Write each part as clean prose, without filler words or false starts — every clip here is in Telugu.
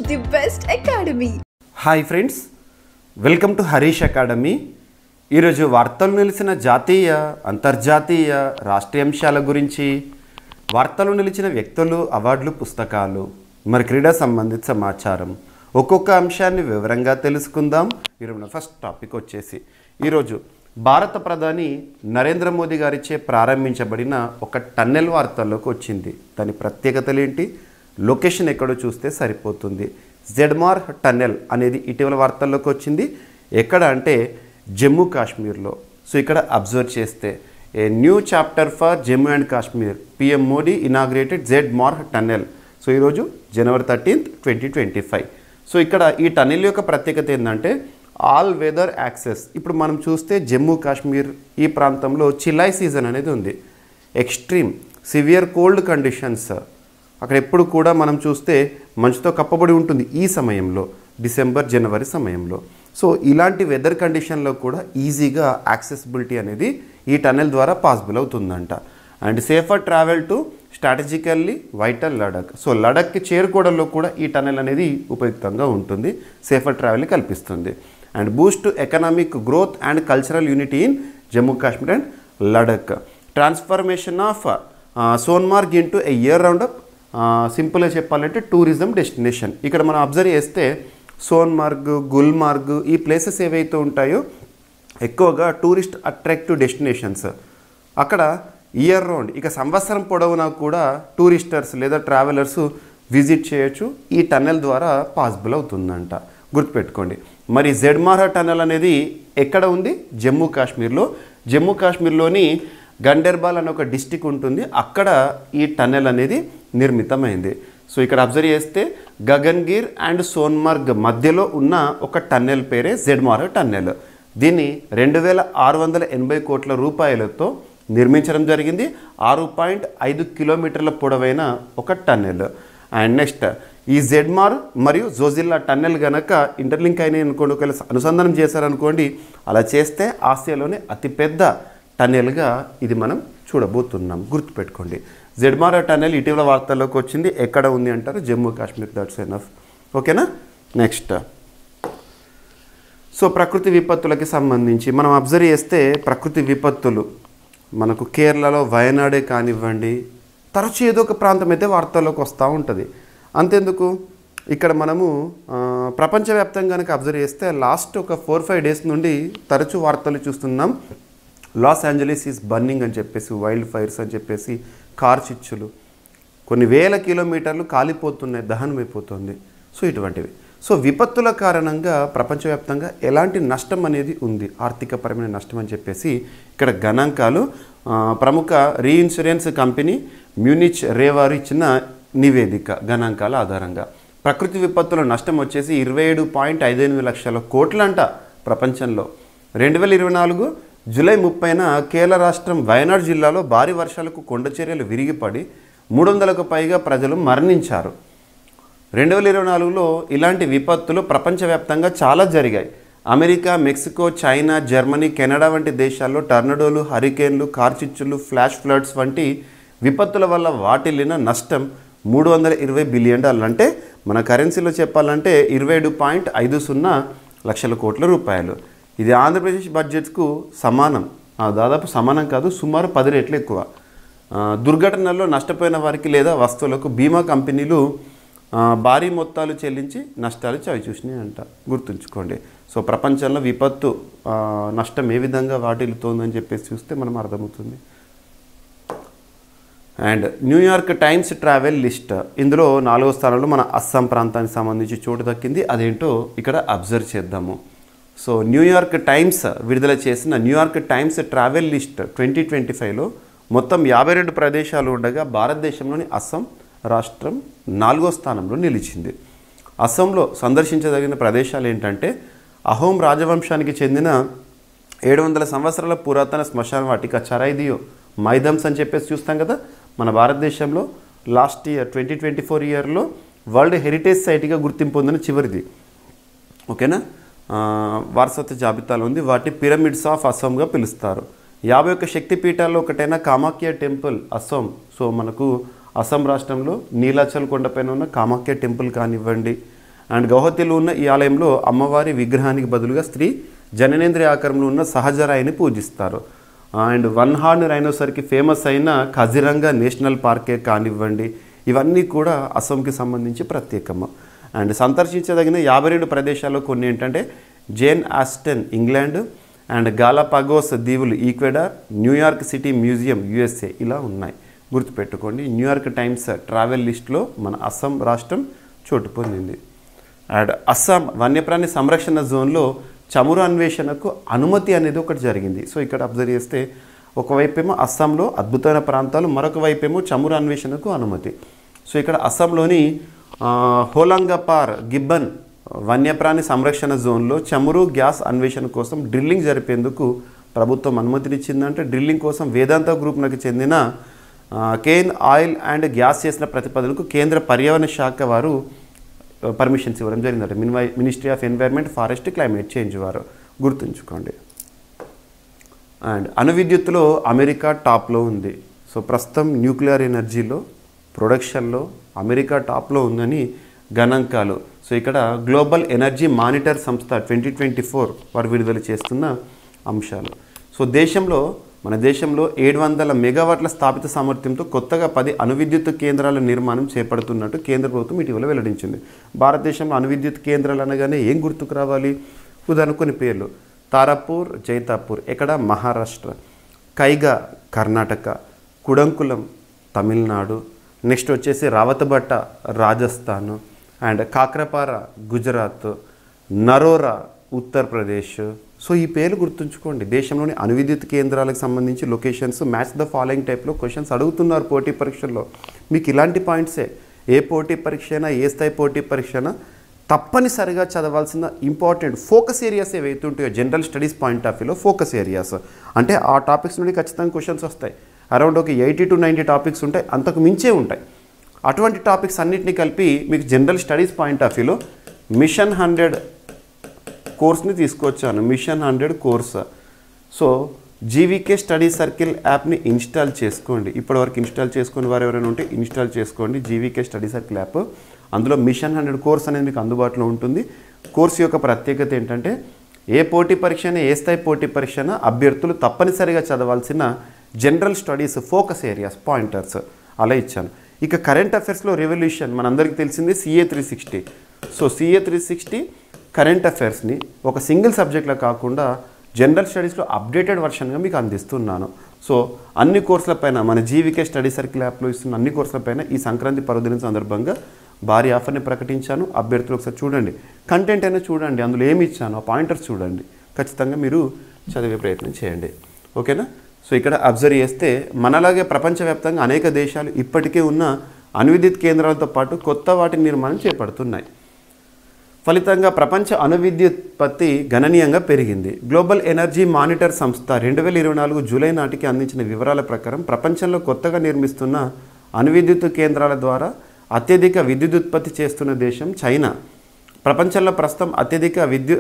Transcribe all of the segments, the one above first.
the best academy. Hi friends, welcome to Harish academy. ఈరోజు వార్తలు నిలిచిన జాతీయ అంతర్జాతీయ రాష్ట్రీయ అంశాల గురించి, వార్తలు నిలిచిన వ్యక్తులు, అవార్డులు, పుస్తకాలు, మరి క్రీడా సంబంధిత సమాచారం, ఒక్కొక్క అంశాన్ని వివరంగా తెలుసుకుందాం. ఈరోజు ఫస్ట్ టాపిక్ వచ్చేసి ఈరోజు భారత ప్రధాని నరేంద్ర మోదీ గారిచే ప్రారంభించబడిన ఒక టన్నెల్ వార్తల్లోకి వచ్చింది. దాని ప్రత్యేకతలు ఏంటి, లొకేషన్ ఎక్కడో చూస్తే సరిపోతుంది. జెడ్మార్ టన్నెల్ అనేది ఇటీవల వార్తల్లోకి వచ్చింది. ఎక్కడ అంటే జమ్మూ కాశ్మీర్లో. సో ఇక్కడ అబ్జర్వ్ చేస్తే a new chapter for Jammu and Kashmir, PM Modi inaugurated Zmorh tunnel. So ఈరోజు జనవరి 13, 2025. సో ఇక్కడ ఈ టన్నెల్ యొక్క ప్రత్యేకత ఏంటంటే ఆల్ వెదర్ యాక్సెస్. ఇప్పుడు మనం చూస్తే జమ్మూ కాశ్మీర్ ఈ ప్రాంతంలో చిలాయ్ సీజన్ అనేది ఉంది. ఎక్స్ట్రీమ్ సివియర్ కోల్డ్ కండిషన్స్ అక్కడ ఎప్పుడు కూడా మనం చూస్తే మంచుతో కప్పబడి ఉంటుంది ఈ సమయంలో, డిసెంబర్ జనవరి సమయంలో. సో ఇలాంటి వెదర్ కండిషన్లో కూడా ఈజీగా యాక్సెసిబిలిటీ అనేది ఈ టన్నెల్ ద్వారా పాసిబుల్ అవుతుందంట. And safer travel to strategically vital Ladakh. So లడక్కి చేరుకోవడంలో కూడా ఈ టన్నెల్ అనేది ఉపయుక్తంగా ఉంటుంది, సేఫర్ ట్రావెల్ని కల్పిస్తుంది. And boost economic growth and cultural unity in Jammu Kashmir and Ladakh. Transformation of Sonamarg into a year round up, సింపుల్గా చెప్పాలంటే టూరిజం డెస్టినేషన్. ఇక్కడ మనం అబ్జర్వ్ చేస్తే సోన్మార్గ్, గుల్మార్గ్ ఈ ప్లేసెస్ ఏవైతే ఉంటాయో ఎక్కువగా టూరిస్ట్ అట్రాక్టివ్ డెస్టినేషన్స్. అక్కడ ఇయర్ రౌండ్, ఇక సంవత్సరం పొడవునా కూడా టూరిస్టర్స్ లేదా ట్రావెలర్స్ విజిట్ చేయొచ్చు. ఈ టన్నెల్ ద్వారా పాసిబుల్ అవుతుందంట, గుర్తుపెట్టుకోండి. మరి జెడ్మార్ టన్నెల్ అనేది ఎక్కడ ఉంది? జమ్మూ కాశ్మీర్లో. జమ్మూ కాశ్మీర్లోని గండర్బాల్ అనే ఒక డిస్టిక్ ఉంటుంది, అక్కడ ఈ టన్నెల్ అనేది నిర్మితమైంది. సో ఇక్కడ అబ్జర్వ్ చేస్తే గగన్గిర్ అండ్ సోన్మార్గ్ మధ్యలో ఉన్న ఒక టన్నెల్ పేరే జెడ్మార్ టన్నెల్. దీన్ని 2680 కోట్ల రూపాయలతో నిర్మించడం జరిగింది. 6.5 కిలోమీటర్ల పొడవైన ఒక టన్నెల్. అండ్ నెక్స్ట్ ఈ జెడ్మార్ మరియు జోజిల్లా టన్నెల్ కనుక ఇంటర్లింక్ అయినాయి అనుకోండి, ఒకవేళ అనుసంధానం చేశారనుకోండి, అలా చేస్తే ఆసియాలోనే అతిపెద్ద టన్నెల్గా ఇది మనం చూడబోతున్నాం, గుర్తుపెట్టుకోండి. జెడ్మార్ టన్నెల్ ఇటీవల వార్తల్లోకి వచ్చింది. ఎక్కడ ఉంది అంటారు? జమ్మూ కాశ్మీర్. That's enough. ఓకేనా? నెక్స్ట్ సో ప్రకృతి విపత్తులకి సంబంధించి మనం అబ్జర్వ్ చేస్తే ప్రకృతి విపత్తులు మనకు కేరళలో వయనాడే కానివ్వండి, తరచూ ఏదో ఒక ప్రాంతం అయితే వార్తల్లోకి వస్తూ ఉంటుంది. అంతెందుకు, ఇక్కడ మనము ప్రపంచవ్యాప్తంగా కనుక అబ్జర్వ్ చేస్తే లాస్ట్ ఒక 4-5 డేస్ నుండి తరచూ వార్తలు చూస్తున్నాం. లాస్ ఏంజలీస్ ఈజ్ బర్నింగ్ అని చెప్పేసి, వైల్డ్ ఫైర్స్ అని చెప్పేసి, కార్ చిచ్చులు, కొన్ని వేల కిలోమీటర్లు కాలిపోతున్నాయి, దహనమైపోతుంది. సో ఇటువంటివి. సో విపత్తుల కారణంగా ప్రపంచవ్యాప్తంగా ఎలాంటి నష్టం అనేది ఉంది, ఆర్థికపరమైన నష్టం అని చెప్పేసి ఇక్కడ గణాంకాలు ప్రముఖ రీఇన్సూరెన్స్ కంపెనీ మ్యూనిచ్ రే వారు ఇచ్చిన నివేదిక గణాంకాల ఆధారంగా ప్రకృతి విపత్తుల నష్టం వచ్చేసి 27.58 లక్షల కోట్లంట ప్రపంచంలో. 2024 జూలై 30న కేరళ రాష్ట్రం వయనాడ్ జిల్లాలో భారీ వర్షాలకు కొండ చర్యలు విరిగిపడి 300కు పైగా ప్రజలు మరణించారు. 2024లో ఇలాంటి విపత్తులు ప్రపంచవ్యాప్తంగా చాలా జరిగాయి. America, Mexico, China, Germany, Canada వంటి దేశాల్లో టర్నడోలు, హరికేన్లు, కార్చిచ్చులు, ఫ్లాష్ ఫ్లడ్స్ వంటి విపత్తుల వల్ల వాటిల్లిన నష్టం $320 బిలియన్. అంటే మన కరెన్సీలో చెప్పాలంటే 27.50 లక్షల కోట్ల రూపాయలు. ఇది ఆంధ్రప్రదేశ్ బడ్జెట్కు సమానం, దాదాపు సమానం కాదు, సుమారు 10 రెట్లు ఎక్కువ. దుర్ఘటనల్లో నష్టపోయిన వారికి లేదా వస్తువులకు బీమా కంపెనీలు భారీ మొత్తాలు చెల్లించి నష్టాలు చవిచూసినాయి అంట, గుర్తుంచుకోండి. సో ప్రపంచంలో విపత్తు నష్టం ఏ విధంగా వాటిల్లుతోందని చెప్పేసి చూస్తే మనం అర్థమవుతుంది. And New York times travel list, ఇందులో 4వ స్థానంలో మన అస్సాం ప్రాంతానికి సంబంధించి చోటు దక్కింది. అదేంటో ఇక్కడ అబ్జర్వ్ చేద్దాము. సో న్యూయార్క్ టైమ్స్ విడుదల చేసిన న్యూయార్క్ టైమ్స్ ట్రావెల్ లిస్ట్ 2025లో మొత్తం 52 ప్రదేశాలు ఉండగా భారతదేశంలోని అస్సాం రాష్ట్రం 4వ స్థానంలో నిలిచింది. అస్సాంలో సందర్శించదగిన ప్రదేశాలు ఏంటంటే అహోం రాజవంశానికి చెందిన 700 సంవత్సరాల పురాతన శ్మశాన వాటిక చరైదియో మైదమ్స్ అని చెప్పేసి చూస్తాం కదా. మన భారతదేశంలో లాస్ట్ ఇయర్ 2024 ఇయర్లో వరల్డ్ హెరిటేజ్ సైట్గా గుర్తింపు పొందిన చివరిది. ఓకేనా? వారసత్వ జాబితాలో ఉంది. వాటి పిరమిడ్స్ ఆఫ్ అస్సాంగా పిలుస్తారు. 51 శక్తిపీఠాల్లో ఒకటైన కామాఖ్య టెంపుల్ అస్సాం. సో మనకు అస్సాం రాష్ట్రంలో నీలాచల్ కొండపైన ఉన్న కామాఖ్య టెంపుల్ కానివ్వండి, అండ్ గౌహతిలో ఉన్న ఈ ఆలయంలో అమ్మవారి విగ్రహానికి బదులుగా స్త్రీ జననేంద్రియ ఆకారంలో ఉన్న సహజరాయిని పూజిస్తారు. అండ్ వన్ హార్న్ రైనోసర్కి ఫేమస్ అయిన కజిరంగా నేషనల్ పార్కే కానివ్వండి, ఇవన్నీ కూడా అస్సాంకి సంబంధించి ప్రత్యేకము. అండ్ సందర్శించదగిన 52 ప్రదేశాల్లో కొన్ని ఏంటంటే Jane Aston England, and Galapagos దీవులు Ecuador, New York city museum USA ఇలా ఉన్నాయి. గుర్తుపెట్టుకోండి, న్యూయార్క్ టైమ్స్ ట్రావెల్ లిస్ట్లో మన అస్సాం రాష్ట్రం చోటు పొందింది. అండ్ అస్సాం వన్యప్రాణి సంరక్షణ జోన్లో చమురు అన్వేషణకు అనుమతి అనేది ఒకటి జరిగింది. సో ఇక్కడ అబ్జర్వ్ చేస్తే ఒకవైపేమో అస్సాంలో అద్భుతమైన ప్రాంతాలు, మరొక వైపేమో చమురు అన్వేషణకు అనుమతి. సో ఇక్కడ అస్సాంలోని హోలంగపార్ గిబ్బన్ వన్యప్రాణి సంరక్షణ జోన్లో చమురు గ్యాస్ అన్వేషణ కోసం డ్రిల్లింగ్ జరిపేందుకు ప్రభుత్వం అనుమతినిచ్చిందంటే డ్రిల్లింగ్ కోసం వేదాంత గ్రూప్కి చెందిన కేన్ ఆయిల్ అండ్ గ్యాస్ చేసిన ప్రతిపాదనకు కేంద్ర పర్యావరణ శాఖ వారు పర్మిషన్స్ ఇవ్వడం జరిగిందంటే ministry of environment, forest, climate change వారు. గుర్తుంచుకోండి. అండ్ అణువిద్యుత్తులో అమెరికా టాప్లో ఉంది. సో ప్రస్తుతం న్యూక్లియర్ ఎనర్జీలో ప్రొడక్షన్లో అమెరికా టాప్లో ఉందని గణాంకాలు. సో ఇక్కడ గ్లోబల్ ఎనర్జీ మానిటర్ సంస్థ 2024 వారు విడుదల చేస్తున్న అంశాలు. సో మన దేశంలో 700 మెగావాట్ల స్థాపిత సామర్థ్యంతో కొత్తగా 10 అణువిద్యుత్ కేంద్రాల నిర్మాణం చేపడుతున్నట్టు కేంద్ర ప్రభుత్వం ఇటీవల వెల్లడించింది. భారతదేశంలో అణువిద్యుత్ కేంద్రాలు అనగానే ఏం గుర్తుకు రావాలి? ఉదాహరణకు కొన్ని పేర్లు: తారాపూర్, జైతాపూర్ ఎక్కడ మహారాష్ట్ర, కైగా కర్ణాటక, కుడంకులం తమిళనాడు, నెక్స్ట్ వచ్చేసి రావతబట్ట రాజస్థాన్, అండ్ కాక్రపార గుజరాత్, నరోరా ఉత్తరప్రదేశ్. సో ఈ పేర్లు గుర్తుంచుకోండి. దేశంలోని అణువిద్యుత్ కేంద్రాలకు సంబంధించి లొకేషన్స్ మ్యాచ్ ద ఫాలోయింగ్ టైప్లో క్వశ్చన్స్ అడుగుతున్నారు పోటీ పరీక్షల్లో. మీకు ఇలాంటి పాయింట్సే ఏ పోటీ పరీక్ష అయినా, ఏ స్థాయి పోటీ పరీక్ష అయినా తప్పనిసరిగా చదవాల్సిన ఇంపార్టెంట్ ఫోకస్ ఏరియాస్ ఏవైతే ఉంటాయో జనరల్ స్టడీస్ పాయింట్ ఆఫ్ వ్యూలో ఫోకస్ ఏరియాస్ అంటే ఆ టాపిక్స్ నుండి ఖచ్చితంగా క్వశ్చన్స్ వస్తాయి. అరౌండ్ ఒక 80 to 90 టాపిక్స్ ఉంటాయి, అంతకు మించే ఉంటాయి. అటువంటి టాపిక్స్ అన్నింటినీ కలిపి మీకు జనరల్ స్టడీస్ పాయింట్ ఆఫ్ వ్యూలో మిషన్ 100 కోర్స్ని తీసుకొచ్చాను. Mission 100 course. So GVK study circle యాప్ని ఇన్స్టాల్ చేసుకోండి. ఇప్పటివరకు ఇన్స్టాల్ చేసుకుని వారు ఎవరైనా ఉంటే ఇన్స్టాల్ చేసుకోండి జీవీకే స్టడీ సర్కిల్ యాప్. అందులో మిషన్ 100 కోర్స్ అనేది మీకు అందుబాటులో ఉంటుంది. కోర్సు యొక్క ప్రత్యేకత ఏంటంటే ఏ పోటీ పరీక్ష అయినా, ఏ స్థాయి పోటీ పరీక్ష అయినా అభ్యర్థులు తప్పనిసరిగా చదవాల్సిన general studies focus areas pointers అలా ఇచ్చాను. ఇక కరెంట్ అఫైర్స్లో రెవల్యూషన్ మనందరికీ తెలిసింది CA 360. సో CA 360 కరెంట్ అఫైర్స్ని ఒక సింగిల్ సబ్జెక్ట్లో కాకుండా జనరల్ స్టడీస్లో అప్డేటెడ్ వర్షన్గా మీకు అందిస్తున్నాను. సో అన్ని కోర్సులపైన మన జీవీకే స్టడీ సర్కిల్ యాప్లో ఇస్తున్న అన్ని కోర్సులపైన ఈ సంక్రాంతి పర్వదినం సందర్భంగా భారీ ఆఫర్ని ప్రకటించాను. అభ్యర్థులు ఒకసారి చూడండి, కంటెంట్ అయినా చూడండి, అందులో ఏమి ఇచ్చాను ఆ పాయింటర్స్ చూడండి. ఖచ్చితంగా మీరు చదివే ప్రయత్నం చేయండి. ఓకేనా? సో ఇక్కడ అబ్జర్వ్ చేస్తే మనలాగే ప్రపంచవ్యాప్తంగా అనేక దేశాలు ఇప్పటికే ఉన్న అణువిద్యుత్ కేంద్రాలతో పాటు కొత్త వాటి నిర్మాణం చేపడుతున్నాయి. ఫలితంగా ప్రపంచ అణువిద్యుత్పత్తి గణనీయంగా పెరిగింది. గ్లోబల్ ఎనర్జీ మానిటర్ సంస్థ 2024 జూలై నాటికి అందించిన వివరాల ప్రకారం ప్రపంచంలో కొత్తగా నిర్మిస్తున్న అణువిద్యుత్ కేంద్రాల ద్వారా అత్యధిక విద్యుత్ ఉత్పత్తి చేస్తున్న దేశం చైనా. ప్రపంచంలో ప్రస్తుతం అత్యధిక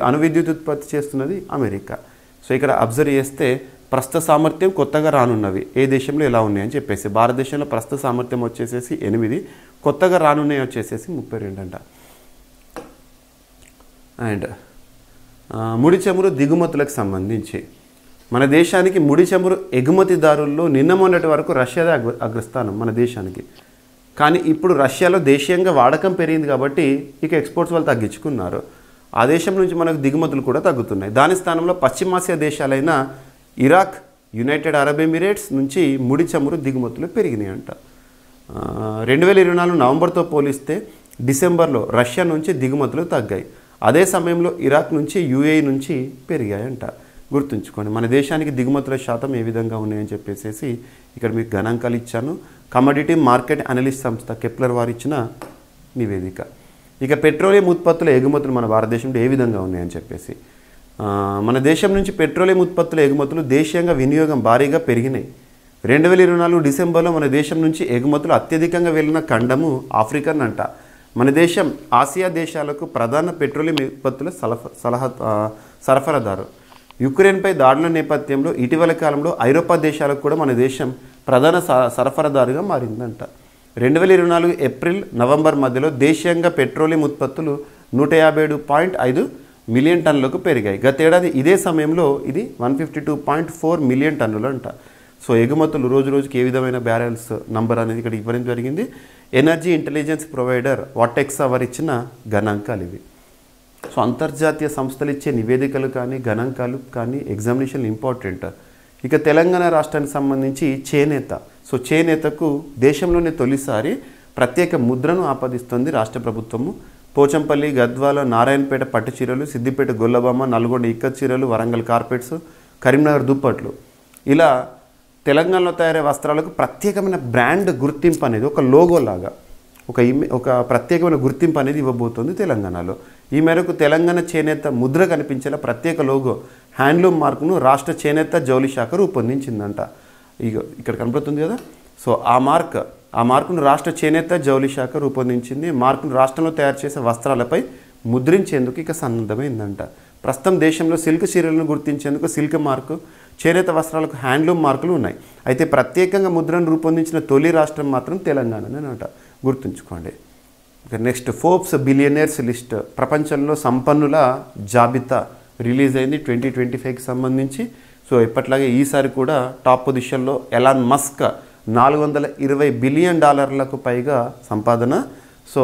అణువిద్యుత్ ఉత్పత్తి చేస్తున్నది అమెరికా. సో ఇక్కడ అబ్జర్వ్ చేస్తే ప్రస్తుత సామర్థ్యం కొత్తగా రానున్నవి ఏ దేశంలో ఎలా ఉన్నాయని చెప్పేసి భారతదేశంలో ప్రస్తుత సామర్థ్యం వచ్చేసేసి 8, కొత్తగా రానున్నాయి వచ్చేసేసి 32 అంట. అండ్ ముడి చమురు దిగుమతులకు సంబంధించి మన దేశానికి ముడి చమురు ఎగుమతిదారుల్లో నిన్న మొన్నటి వరకు రష్యాదే అగ్రస్థానం మన దేశానికి. కానీ ఇప్పుడు రష్యాలో దేశీయంగా వాడకం పెరిగింది కాబట్టి ఇక ఎక్స్పోర్ట్స్ వాళ్ళు తగ్గించుకున్నారు. ఆ దేశం నుంచి మనకు దిగుమతులు కూడా తగ్గుతున్నాయి. దాని స్థానంలో పశ్చిమాసియా దేశాలైన ఇరాక్, యునైటెడ్ అరబ్ ఎమిరేట్స్ నుంచి ముడి చమురు దిగుమతులు పెరిగినాయి అంట. 2024 నవంబర్తో పోలిస్తే డిసెంబర్లో రష్యా నుంచి దిగుమతులు తగ్గాయి. అదే సమయంలో ఇరాక్ నుంచి, UAE నుంచి పెరిగాయంట. గుర్తుంచుకోండి, మన దేశానికి దిగుమతుల శాతం ఏ విధంగా ఉన్నాయని చెప్పేసి ఇక్కడ మీకు గణాంకాలు ఇచ్చాను. కమోడిటీ మార్కెట్ అనలిస్ట్ సంస్థ కెప్లర్ వారు ఇచ్చిన నివేదిక. ఇక పెట్రోలియం ఉత్పత్తుల ఎగుమతులు మన భారతదేశంలో ఏ విధంగా ఉన్నాయని చెప్పేసి మన దేశం నుంచి పెట్రోలియం ఉత్పత్తుల ఎగుమతులు దేశీయంగా వినియోగం భారీగా పెరిగినాయి. 2024 డిసెంబర్లో మన దేశం నుంచి ఎగుమతులు అత్యధికంగా వెళ్ళిన ఖండము ఆఫ్రికన్ అంట. మన దేశం ఆసియా దేశాలకు ప్రధాన పెట్రోలియం ఉత్పత్తుల సరఫరాదారు. యుక్రెయిన్పై దాడుల నేపథ్యంలో ఇటీవల కాలంలో ఐరోపా దేశాలకు కూడా మన దేశం ప్రధాన సరఫరాదారుగా మారిందంట. 2024 ఏప్రిల్, నవంబర్ మధ్యలో దేశీయంగా పెట్రోలియం ఉత్పత్తులు 157.5 మిలియన్ టన్నులకు పెరిగాయి. గతేడాది ఇదే సమయంలో ఇది 152.4 మిలియన్ టన్నులు అంట. సో ఎగుమతులు రోజు రోజుకి ఏ విధమైన బ్యారెల్స్ నంబర్ అనేది ఇక్కడ ఇవ్వడం జరిగింది. ఎనర్జీ ఇంటెలిజెన్స్ ప్రొవైడర్ వాటెక్స్ అవర్ ఇచ్చిన గణాంకాలు ఇవి. సో అంతర్జాతీయ సంస్థలు ఇచ్చే నివేదికలు కానీ గణాంకాలు కానీ ఎగ్జామినేషన్ ఇంపార్టెంట్. ఇక తెలంగాణ రాష్ట్రానికి సంబంధించి చేనేత. సో చేనేతకు దేశంలోనే తొలిసారి ప్రత్యేక ముద్రను ఆపాదిస్తుంది రాష్ట్ర ప్రభుత్వము. పోచంపల్లి, గద్వాల, నారాయణపేట పట్టు చీరలు, సిద్దిపేట గొల్లబామ, నల్గొండ ఇక్కత్ చీరలు, వరంగల్ కార్పెట్స్, కరీంనగర్ దుప్పట్లు, ఇలా తెలంగాణలో తయారయ్యే వస్త్రాలకు ప్రత్యేకమైన బ్రాండ్ గుర్తింపు అనేది ఒక లోగో లాగా ఒక ప్రత్యేకమైన గుర్తింపు అనేది ఇవ్వబోతుంది తెలంగాణలో. ఈ మేరకు తెలంగాణ చేనేత ముద్ర కనిపించేలా ప్రత్యేక లోగో హ్యాండ్లూమ్ మార్కును రాష్ట్ర చేనేత జౌళి శాఖ రూపొందించిందంట. ఇక్కడ కనపడుతుంది కదా. సో ఆ మార్కును రాష్ట్ర చేనేత జౌళి శాఖ రూపొందించింది. మార్కును రాష్ట్రంలో తయారు చేసే వస్త్రాలపై ముద్రించేందుకు ఇక సన్నద్ధమైందంట. ప్రస్తుతం దేశంలో సిల్క్ చీరలను గుర్తించేందుకు సిల్క్ మార్కు, చేనేత వస్త్రాలకు హ్యాండ్లూమ్ మార్కులు ఉన్నాయి. అయితే ప్రత్యేకంగా ముద్రను రూపొందించిన తొలి రాష్ట్రం మాత్రం తెలంగాణనేనట, గుర్తుంచుకోండి. ఇక నెక్స్ట్ ఫోర్బ్స్ బిలియనర్స్ లిస్ట్, ప్రపంచంలో సంపన్నుల జాబితా రిలీజ్ అయింది 2025కి సంబంధించి. సో ఎప్పట్లాగే ఈసారి కూడా టాప్ పొజిషన్లో ఎలాన్ మస్క్, $420 బిలియన్ పైగా సంపాదన. So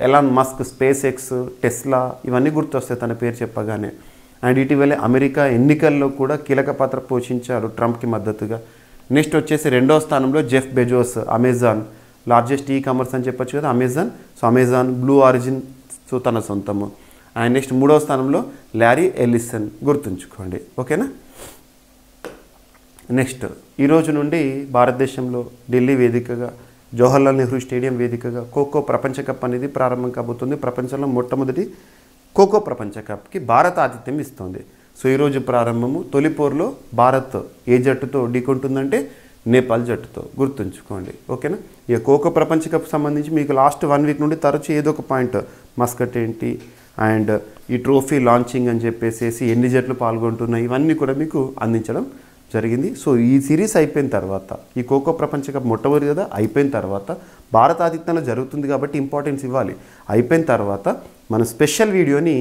Elon Musk, space X, Tesla ఇవన్నీ గుర్తొస్తాయి తన పేరు చెప్పగానే. అండ్ ఇటీవలే అమెరికా ఎన్నికల్లో కూడా కీలక పాత్ర పోషించారు ట్రంప్కి మద్దతుగా. నెక్స్ట్ వచ్చేసి 2వ స్థానంలో Jeff Bezos, Amazon, largest e commerce అని చెప్పొచ్చు కదా Amazon. So Amazon blue origin so తన సొంతము. అండ్ నెక్స్ట్ 3వ స్థానంలో ల్యారీ ఎల్లిసన్, గుర్తుంచుకోండి. ఓకేనా. నెక్స్ట్ ఈరోజు నుండి భారతదేశంలో ఢిల్లీ వేదికగా, జవహర్లాల్ నెహ్రూ స్టేడియం వేదికగా ఖోఖో ప్రపంచ కప్ అనేది ప్రారంభం కాబోతుంది. ప్రపంచంలో మొట్టమొదటి ఖోఖో ప్రపంచ కప్కి భారత్ ఆతిథ్యం ఇస్తుంది. సో ఈరోజు ప్రారంభము. తొలిపోరులో భారత్ ఏ జట్టుతో ఢీకొంటుందంటే నేపాల్ జట్టుతో, గుర్తుంచుకోండి. ఓకేనా. ఇక ఖోఖో ప్రపంచ కప్ సంబంధించి మీకు లాస్ట్ 1 వీక్ నుండి తరచు ఏదో ఒక పాయింట్, మస్కట్ ఏంటి అండ్ ఈ ట్రోఫీ లాంచింగ్ అని చెప్పేసి ఎన్ని జట్లు పాల్గొంటున్నాయి ఇవన్నీ కూడా మీకు అందించడం జరిగింది. సో ఈ సిరీస్ అయిపోయిన తర్వాత, ఈ ఖోఖో ప్రపంచ కప్ మొట్టమొదటి కదా అయిపోయిన తర్వాత, భారత ఆతిథ్యంలో జరుగుతుంది కాబట్టి ఇంపార్టెన్స్ ఇవ్వాలి. అయిపోయిన తర్వాత మన స్పెషల్ వీడియోని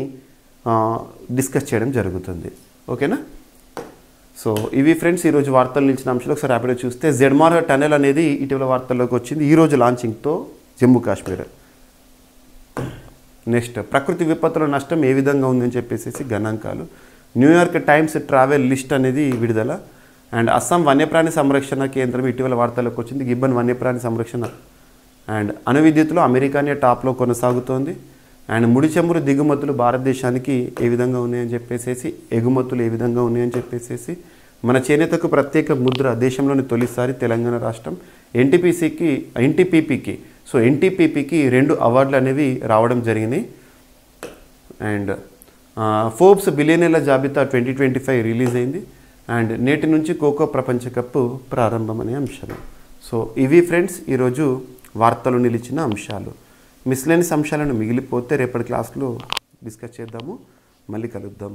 డిస్కస్ చేయడం జరుగుతుంది. ఓకేనా. సో ఇవి ఫ్రెండ్స్ ఈరోజు వార్తలు నిలిచిన అంశాలు. ఒకసారి హ్యాపీగా చూస్తే జెడ్మార్ టనెల్ అనేది ఇటీవల వార్తల్లోకి వచ్చింది. ఈరోజు లాంచింగ్తో జమ్మూ కాశ్మీర్. నెక్స్ట్ ప్రకృతి విపత్తుల నష్టం ఏ విధంగా ఉందని చెప్పేసి గణాంకాలు. న్యూయార్క్ టైమ్స్ ట్రావెల్ లిస్ట్ అనేది విడుదల. అండ్ అస్సాం వన్యప్రాణి సంరక్షణ కేంద్రం ఇటీవల వార్తల్లోకి వచ్చింది. గిబ్బన్ వన్యప్రాణి సంరక్షణ. అండ్ అణు విద్యుత్తులో అమెరికానే టాప్లో కొనసాగుతోంది. అండ్ ముడి చమురు దిగుమతులు భారతదేశానికి ఏ విధంగా ఉన్నాయని చెప్పేసి, ఎగుమతులు ఏ విధంగా ఉన్నాయని చెప్పేసి, మన చేనేతకు ప్రత్యేక ముద్ర దేశంలోని తొలిసారి తెలంగాణ రాష్ట్రం. ఎన్టీపీపీకి 2 అవార్డులు అనేవి రావడం జరిగినాయి. అండ్ ఫోర్బ్స్ బిలియనర్ల జాబితా 2025 రిలీజ్ అయింది. అండ్ నేటి నుంచి ఖోఖో ప్రపంచ కప్ ప్రారంభం అనే అంశాలు. సో ఇవి ఫ్రెండ్స్ ఈరోజు వార్తలు నిలిచిన అంశాలు. మిస్లేనియస్ అంశాలను మిగిలిపోతే రేపటి క్లాస్లో డిస్కస్ చేద్దాము. మళ్ళీ కలుద్దాం.